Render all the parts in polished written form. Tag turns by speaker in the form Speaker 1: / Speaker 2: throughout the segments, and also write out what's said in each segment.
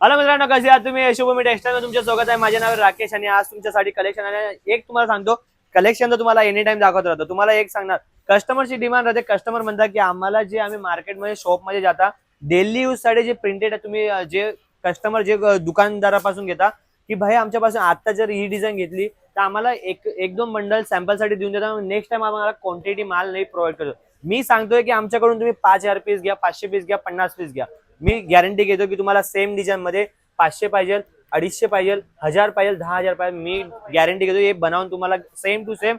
Speaker 1: Hello मित्रांनो, कसे आहात तुम्ही? शुभमी टेक्सटाईल तुमचं स्वागत आहे. माझे नाव राकेश आणि आज तुमच्यासाठी कलेक्शन आहे. एक तुम्हाला सांगतो, कलेक्शन तर तुम्हाला एनी टाइम दाखवत राहतो. तुम्हाला एक सांगणार, कस्टमरची डिमांड राहते. कस्टमर म्हणतात की आम्हाला जे आम्ही मार्केटमध्ये शॉपमध्ये जाता डेली यूज साठी जे प्रिंटेड तुम्ही जे कस्टमर जे दुकानदारापासून घेता की भाई आमच्यापासून आता जर ही डिझाईन घेतली तर आम्हाला एक दोन बंडल सॅम्पल साठी देऊन देता. नेक्स्ट टाइम आम्हाला क्वांटिटी माल नाही प्रोव्हाइड करतो. मी सांगतोय की आमच्याकडून तुम्ही 5000 पीस घ्या, 500 पीस घ्या, 50 पीस घ्या. मी गॅरंटी घेतो की तुम्हाला सेम डिझाईन मध्ये 500 पाहिजे, 250 पाहिजे, 1000 पाहिजे, 10000 पाहिजे. मी गॅरंटी घेतो हे बनवून तुम्हाला सेम टू सेम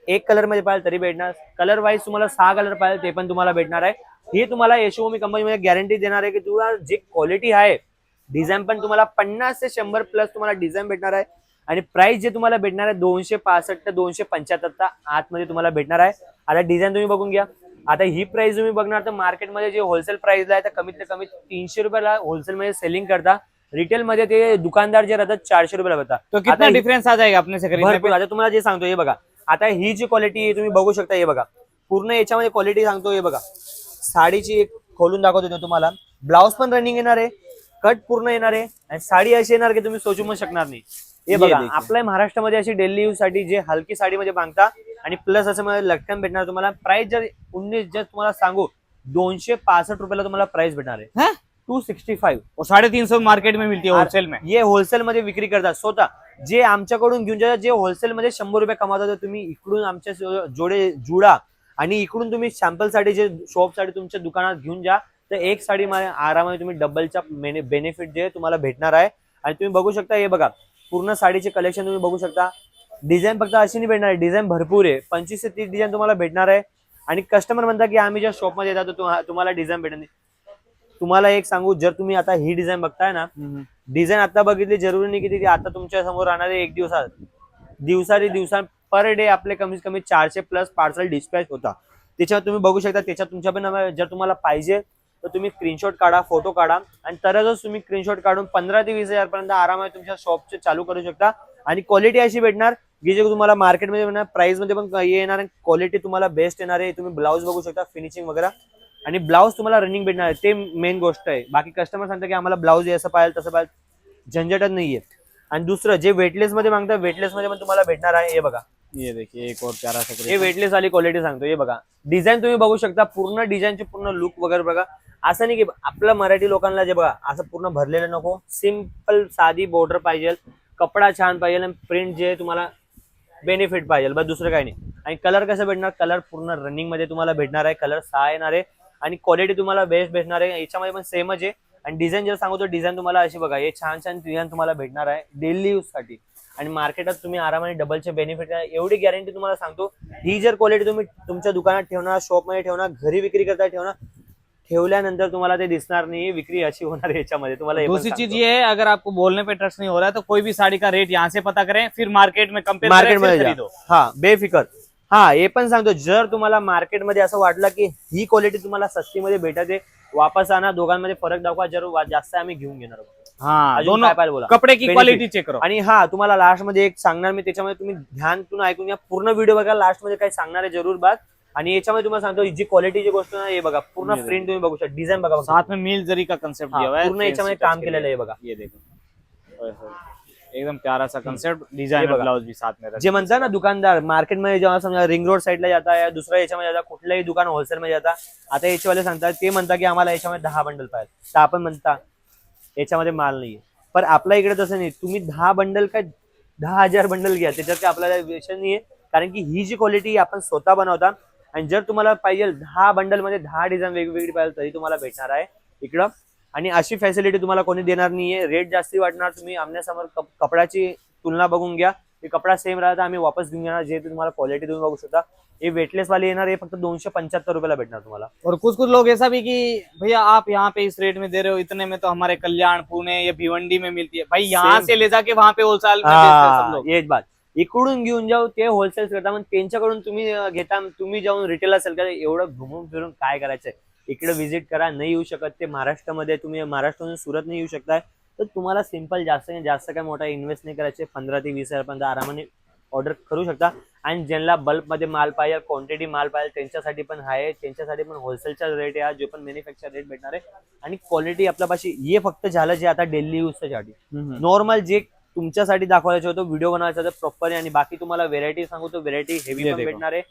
Speaker 1: एक कलर मध्ये पाहिजे तरी भेटणार. कलर वाईज तुम्हाला 6 कलर पाहिजे ते पण तुम्हाला भेटणार आहे. ही तुम्हाला यशोमी कंपनीमध्ये गॅरंटी देणार आहे की तुम्हाला जे क्वालिटी आहे, डिझाईन पण तुम्हाला 50 ते 100 प्लस तुम्हाला डिझाईन भेटणार आहे. आणि प्राइस जे तुम्हाला भेटणार आहे 265 ते 275 आतमध्ये तुम्हाला भेटणार आहे. आता डिझाईन तुम्ही बघून घ्या. आता ही प्राइस तुम्ही बघणार तर मार्केटमध्ये जे होलसेल प्राइसला आहे तर कमीत कमी 300 रुपयाला होलसेल मध्ये सेलिंग करता. रिटेल मध्ये ते दुकानदार जे राहतात 400 रुपयाला भेटतात.
Speaker 2: तो कितना डिफरेंस आ जाएगा अपने से खरीदने पे?
Speaker 1: आता तुम्हाला जे सांगतो हे बघा. आता ही जी क्वालिटी तुम्ही बघू शकता, हे बघा पूर्ण याच्यामध्ये क्वालिटी सांगतो. हे बघा साडीची एक खोलून दाखवतो तुम्हाला. ब्लाउज पण रनिंग येणार आहे, कट पूर्ण येणार आहे आणि साडी अशी येणार की तुम्ही सोचू पण शकणार नाही. हे बघा आपल्या महाराष्ट्रामध्ये अशी डेली यूज साठी जे हलकी साडीमध्ये बांधता आणि प्लस असं मध्ये लटकन भेटणार तुम्हाला. प्राइस जर 19 जर तुम्हाला सांगू 265 रुपयाला तुम्हाला प्राइस भेटणार आहे. 265
Speaker 2: वो 350 मार्केट में मिलती है होलसेल में.
Speaker 1: ये होलसेल मध्ये विक्री करतात स्वतः. जे आमच्याकडून घेऊन जातात, जे होलसेल मध्ये 100 रुपये कमावतात, तुम्ही इकडून आमच्या जोडे जुडा आणि इकडून तुम्ही सॅम्पल साठी जे शॉप साठी तुमच्या दुकानात घेऊन जा तर एक साडी आरामाने तुम्ही डबलच्या बेनिफिट जे तुम्हाला भेटणार आहे. आणि तुम्ही बघू शकता, हे बघा पूर्ण साडीचे कलेक्शन तुम्ही बघू शकता. डिझाईन फक्त अशी नाही भेटणार आहे, डिझाईन भरपूर आहे. 25 ते 30 डिझाईन तुम्हाला भेटणार आहे. आणि कस्टमर म्हणतात की आम्ही ज्या शॉप मध्ये येतात तुम्हाला डिझाईन भेटत नाही. तुम्हाला एक सांगू, जर तुम्ही आता ही डिझाईन बघताय ना, डिझाईन आता बघितली जरुरी नाही की ती आता तुमच्या समोर राहणारे एक दिवसा पर डे आपले कमीत कमी 400 प्लस पार्सल डिस्पॅच होता. त्याच्यावर तुम्ही बघू शकता. त्याच्यात तुमच्या पण जर तुम्हाला पाहिजे तर तुम्ही स्क्रीनशॉट काढा, फोटो काढा आणि तरच तुम्ही स्क्रीनशॉट काढून 15 ते 20 हजार पर्यंत आरामात तुमच्या शॉपचे चालू करू शकता. आणि क्वालिटी अशी भेटणार की जे तुम्हाला मार्केटमध्ये भेटणार, प्राइस मध्ये पण येणार आणि क्वालिटी तुम्हाला बेस्ट येणार आहे. तुम्ही ब्लाऊज बघू शकता, फिनिशिंग वगैरे आणि ब्लाऊज तुम्हाला रनिंग भेटणार आहे. ते मेन गोष्ट आहे. बाकी कस्टमर सांगतात की आम्हाला ब्लाऊज असं पाहिजे तसं पाहिजे, झंझटच नाहीये. आणि दुसरं जे वेटलेस मध्ये मागतात, वेटलेस मध्ये पण तुम्हाला भेटणार आहे. हे बघा,
Speaker 2: ये देखिए एक और प्यारा सा
Speaker 1: हे वेटलेस वाली क्वालिटी सांगतो. हे बघा डिझाईन तुम्ही बघू शकता, पूर्ण डिझाईनचे पूर्ण लुक वगैरे बघा. असं नाही की आपल्या मराठी लोकांना जे बघा असं पूर्ण भरलेलं नको, सिंपल साधी बॉर्डर पाहिजे, कपडा छान पाहिजे आणि प्रिंट जे तुम्हाला बेनिफिट पाहिजे, बस दुसरं काही नाही. आणि कलर कसं भेटणार, कलर पूर्ण रनिंग मध्ये तुम्हाला भेटणार आहे. कलर 6 येणार आहे आणि क्वालिटी तुम्हाला बेस्ट भेटणार आहे. याच्यामध्ये पण सेमच आहे. आणि डिझाईन जर सांगतो, डिझाईन तुम्हाला अशी बघा, हे छान छान डिझाईन तुम्हाला भेटणार आहे डेली यूज साठी. आणि मार्केटात तुम्ही आरामाने डबलचे बेनिफिट आहे, एवढी गॅरंटी तुम्हाला सांगतो. ही जर क्वालिटी तुम्ही तुमच्या दुकानात ठेवणार, शॉप मध्ये ठेवणार, घरी विक्री करता ठेवणार, ठेवल्यानंतर तुम्हाला ते दिसणार नाही. विक्री अशी होणार आहे याच्यामध्ये तुम्हाला.
Speaker 2: दूसरी चीज ये है, अगर आपको बोलने पे ट्रस्ट नहीं हो रहा है तो कोई भी साड़ी का रेट यहाँ से पता करें, फिर मार्केट में कंपेयर करें, फिर खरीदो.
Speaker 1: हा बेफिकर. हा हे पण सांगतो, जर तुम्हाला मार्केटमध्ये असं वाटलं की ही क्वालिटी तुम्हाला सस्तीमध्ये भेटते, वापस आणा, दोघांमध्ये फरक दाखवा. जर जास्त आम्ही घेऊन घेणार आहोत.
Speaker 2: हाँ,
Speaker 1: दोनों काय पाहिजे बोला,
Speaker 2: कपड़े की
Speaker 1: Benefit.
Speaker 2: क्वालिटी चेक करो.
Speaker 1: आणि हा तुम्हाला लास्ट मध्ये एक सांगणार मी, त्याच्यामध्ये तुम्ही ध्यान ऐकून घ्या, पूर्ण व्हिडिओ बघा. लास्ट मध्ये काय सांगणार आहे जरूर बात. आणि याच्यामध्ये तुम्हाला सांगतो, जी क्वालिटीची गोष्ट ना, हे बघा पूर्ण प्रिंट तुम्ही बघू शकता, डिझाईन बघा,
Speaker 2: साथ में मील जरी का कंसेप्ट दिया हुआ है,
Speaker 1: पूर्ण याच्यामध्ये काम केलेलं आहे बघा.
Speaker 2: ये देखो, ओए होए, एकदम प्यारा सा कंसेप्ट, डिजाइन और ब्लाउज भी साथ में रहता
Speaker 1: जे म्हणता ना दुकानदार मार्केटमध्ये जेव्हा समजा रिंग रोड साईडला जाता या दुसऱ्या याच्यामध्ये जाता, कुठल्याही दुकान होलसेल मध्ये जाता, आता याच्यावाले सांगतात, ते म्हणतात की आम्हाला याच्यामध्ये 10 बंडल पाहिजे, तर आपण म्हणता याच्यामध्ये माल नाहीये. पण आपल्या इकडे तसं नाही. तुम्ही 10 बंडल काय 10,000 बंडल घ्या, त्याच्यात काय आपल्याला विषय नाहीये. कारण की ही जी क्वालिटी आपण स्वतः बनवता. आणि जर तुम्हाला पाहिजे 10 बंडल मध्ये 10 डिझाईन वेगवेगळी पाहिजे तरी तुम्हाला भेटणार आहे इकडं. आणि अशी फॅसिलिटी तुम्हाला कोणी देणार नाहीये. रेट जास्ती वाटणार. तुम्ही आमण्यासमोर कपड्याची तुलना बघून घ्या, की कपडा सेम राहता आम्ही वापस घेऊन घेणार. जे तुम्हाला क्वालिटी तुम्ही बघू शकता, हे वेटलेस वाले येणार, हे फक्त 275 रुपयाला भेटणार तुम्हाला.
Speaker 2: और कुछ लोग ऐसा भी कि भैया आप यहाँ पे इस रेट में दे रहे हो, इतने में तो हमारे कल्याण, पुणे या भिवंडी में मिलती है. भाई यहाँ से ले जाके वहाँ पे होलसेल में बेचते हैं सब लोग.
Speaker 1: हेच बात. इकडून घेऊन जाऊ, ते होलसेल करता, मग त्यांच्याकडून तुम्ही घेता, तुम्ही जाऊन रिटेल असेल का, एवढं घुमून फिरून काय करायचंय. इकडे व्हिजिट करा. नाही येऊ शकत ते महाराष्ट्रामध्ये, तुम्ही महाराष्ट्रातून सुरत नाही येऊ शकताय, तर तुम्हाला सिंपल जास्त काय मोठा इन्व्हेस्ट नाही करायचे. 15 ते 20 हजार पर्यंत आरामाने ऑर्डर करू शकता. आणि ज्यांना बल्कमध्ये माल पाहिजे, क्वांटिटी माल पाहिजे, त्यांच्यासाठी पण आहे. त्यांच्यासाठी पण होलसेलचा रेट आहे, जो पण मॅन्युफॅक्चर रेट भेटणार आहे. आणि क्वालिटी आपल्यापाशी हे फक्त झालं जे आता डेली यूजसाठी. नॉर्मल जे तुमच्यासाठी दाखवायचं होतं, व्हिडिओ बनवायचा होतं प्रॉपर. आणि बाकी तुम्हाला व्हेरायटी सांगू तो व्हेरायटी हेवी पण भेटणार आहे,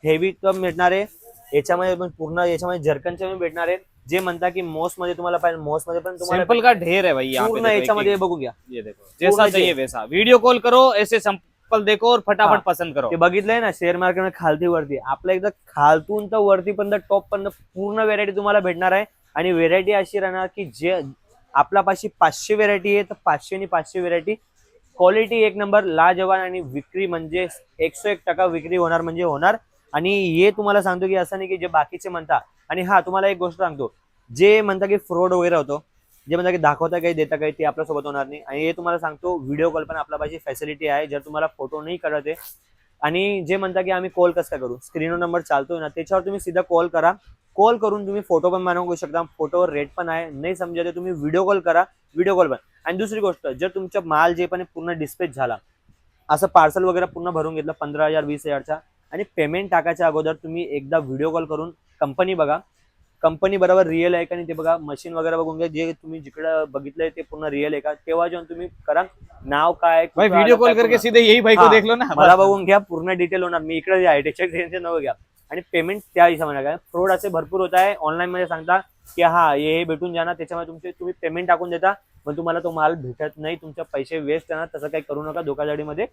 Speaker 1: हेवी पण भेटणार आहे. याच्यामध्ये पण पूर्ण याच्यामध्ये जर्कनचे पण भेटणार आहे. जे म्हणता की मॉस मध्ये तुम्हाला पाहिजे, मॉस मध्ये पण तुम्हाला
Speaker 2: सैंपल का ढेर है भाई यहाँ पे
Speaker 1: पूर्ण
Speaker 2: देखो,
Speaker 1: याच्यामध्ये
Speaker 2: एक-एक।
Speaker 1: बघू घ्या.
Speaker 2: ये देखो जैसा चाहिए वैसा, वीडियो कॉल करो, ऐसे सैंपल देखो और फटाफट पसंद करो.
Speaker 1: ते बघितलंय ना शेअर मार्केट खालती वरती, आपल्या एकदा खालतून तर वरती पण टॉप पण पूर्ण व्हेरायटी तुम्हाला भेटणार आहे. आणि व्हेरायटी अशी राहणार की जे आपल्यापाशी 500 व्हेरायटी आहे, तर 500 आणि 500 व्हेरायटी, क्वालिटी एक नंबर लाजवाब. आणि विक्री म्हणजे 101% विक्री होणार म्हणजे होणार. आणि हे तुम्हाला सांगतो की असं नाही की जे बाकीचे म्हणता. आणि हा तुम्हाला एक गोष्ट सांगतो, जे म्हणता की फ्रॉड वगैरे होतो, जे म्हणता की दाखवता काही देता काही, ते आपल्यासोबत होणार नाही. आणि हे तुम्हाला सांगतो व्हिडिओ कॉल पण आपल्यापाशी फॅसिलिटी आहे, जर तुम्हाला फोटो नाही कळत आहे. आणि जे म्हणता की आम्ही कॉल कसं काय करू, स्क्रीनवर नंबर चालतोय ना, त्याच्यावर तुम्ही सीधा कॉल करा. कॉल करून तुम्ही फोटो पण बनवू शकता, फोटोवर रेट पण आहे. नाही समजा तुम्ही व्हिडिओ कॉल करा, व्हिडिओ कॉल पण. आणि दुसरी गोष्ट, जर तुमचा माल जे पण पूर्ण डिस्पॅच झाला, असं पार्सल वगैरे पूर्ण भरून घेतलं 15,000 20,000चा, आणि पेमेंट टाकायच्या अगोदर तुम्ही एकदा व्हिडिओ कॉल करून कंपनी बघा, कंपनी बरोबर रिअल आहे का नाही ते बघा, मशीन वगैरे बघून घ्या, जे तुम्ही जिकडे बघितलंय ते पूर्ण रिअल आहे का, तेव्हा जेव्हा तुम्ही करा. नाव काय,
Speaker 2: भाई
Speaker 1: कुठं
Speaker 2: वीडियो
Speaker 1: आलं
Speaker 2: कॉल
Speaker 1: काय
Speaker 2: करके
Speaker 1: पूर्ण.
Speaker 2: सीधे यही भाई को
Speaker 1: हाँ,
Speaker 2: देख लो ना,
Speaker 1: मला बघून घ्या, पूर्ण डिटेल होणार. मी इकडे आहे, त्याच्या टेन्शन नको घ्या. आणि पेमेंट त्या हिशोबाने काय, फ्रॉड असे भरपूर होत आहे. ऑनलाईन मध्ये सांगता की हा हे भेटून जाणार, त्याच्यामध्ये तुम्ही पेमेंट टाकून देता, पण तुम्हाला तो माल भेटत नाही, तुमचे पैसे वेस्ट जाणार. तसं काही करू नका धोकाधडीमध्ये.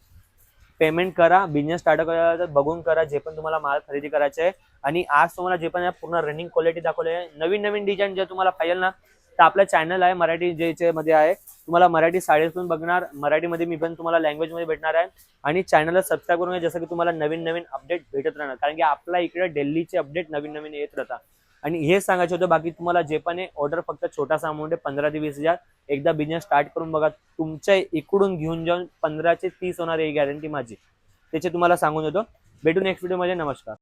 Speaker 1: पेमेंट करा, बिझनेस स्टार्ट करा तर बघून करा, जे पण तुम्हाला माल खरेदी करायचे आहे. आणि आज तुम्हाला जे पण आहे पूर्ण रनिंग क्वालिटी दाखवली आहे. नवीन नवीन डिझाईन जे तुम्हाला पाहिजे ना, तर आपलं चॅनल आहे मराठी जे मध्ये आहे, तुम्हाला मराठी साडीज पण बघणार, मराठीमध्ये मी पण तुम्हाला लँग्वेज मध्ये भेटणार आहे. आणि चॅनलला सबस्क्राईब करून घ्या, जसं की तुम्हाला नवीन नवीन अपडेट भेटत राहणार. कारण की आपल्या इकडे दिल्लीचे अपडेट नवीन नवीन येत राहतात. आणि हे सांगायचं होतं, बाकी तुम्हाला जे पण आहे ऑर्डर फक्त छोटासा अमाऊंट आहे, 15 ते 20,000. एकदा बिझनेस स्टार्ट करून बघा, तुमच्या इकडून घेऊन जाऊन 15 ते 30 होणार, ही गॅरंटी माझी. त्याचे तुम्हाला सांगून देतो. भेटू नेक्स्ट व्हिडिओ मध्ये. नमस्कार.